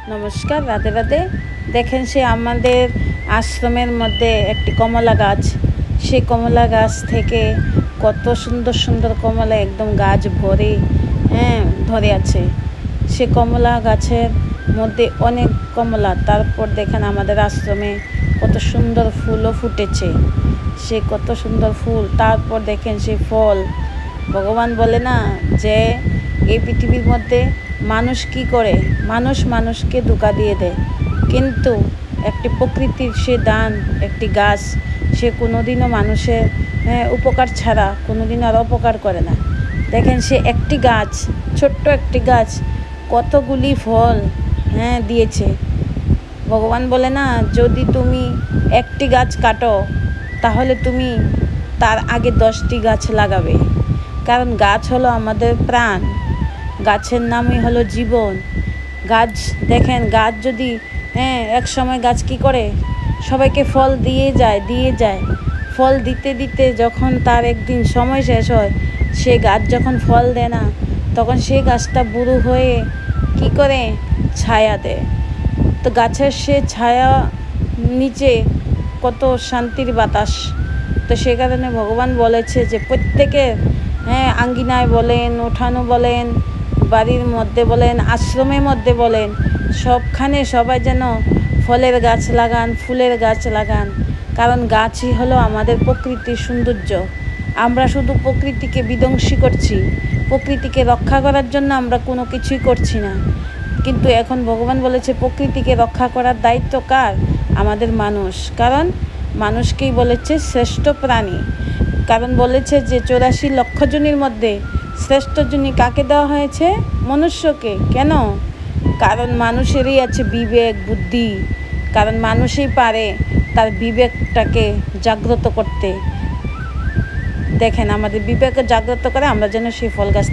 नमस्कार राधे राधे। देखें से आमादेर आश्रमेर मध्य एक कमला गाछ, से कमला गाछ थेके कत सुंदर सुंदर कमला एकदम गाछ भरे धरे आछे। से कमला गाछेर मध्य अनेक कमला, तारपर देखें आमादेर आश्रमे कत सुंदर फुलो फुटेছে, से कत सुंदर फुल। तारपर देखें से फल। भगवान बोले ना जे এই পৃথিবীর মধ্যে মানুষ কি করে, মানুষকে ধোঁকা দিয়ে দেয়, কিন্তু একটি প্রকৃতির সে দান, একটি গাছ, সে কোনোদিনও মানুষের উপকার ছাড়া কোনোদিন আর অপকার করে না। দেখেন সে একটি গাছ, ছোট্ট একটি গাছ কতগুলি ফল দিয়েছে। ভগবান বলে না যদি তুমি একটি গাছ কাটো তাহলে তুমি তার আগে 10টি গাছ লাগাবে, কারণ গাছ হলো আমাদের প্রাণ, গাছের নামই হলো জীবন। গাছ দেখেন, গাছ যদি এক সময় গাছ কি করে সবাইকে ফল দিয়ে যায়, ফল দিতে দিতে যখন তার একদিন সময় শেষ হয়, সে গাছ যখন ফল দেয় না, তখন সেই গাছটা বুড়ো হয়ে কি করে ছায়া দেয়। তো গাছের সে ছায়া নিচে কত শান্তির বাতাস। তো সে কারণে ভগবান বলেছে যে প্রত্যেকের আঙ্গিনায় বলেন, উঠানো বলেন, বাড়ির মধ্যে বলেন, আশ্রমের মধ্যে বলেন, সবখানে সবাই যেন ফলের গাছ লাগান, ফুলের গাছ লাগান, কারণ গাছই হলো আমাদের প্রকৃতির সৌন্দর্য। আমরা শুধু প্রকৃতিকে বিধ্বংসী করছি, প্রকৃতিকে রক্ষা করার জন্য আমরা কোনো কিছুই করছি না। কিন্তু এখন ভগবান বলেছে প্রকৃতিকে রক্ষা করার দায়িত্ব কার? আমাদের মানুষ, কারণ মানুষকেই বলেছে শ্রেষ্ঠ প্রাণী। কারণ বলেছে যে 84 লক্ষ জনের মধ্যে শ্রেষ্ঠ জনই কাকে দেওয়া হয়েছে? মনুষ্যকে। কেন? কারণ মানুষেরই আছে বিবেক, বুদ্ধি, কারণ মানুষই পারে তার বিবেকটাকে জাগ্রত করতে। দেখেন আমাদের বিবেক জাগ্রত করে আমরা যেন সেই ফল গাছ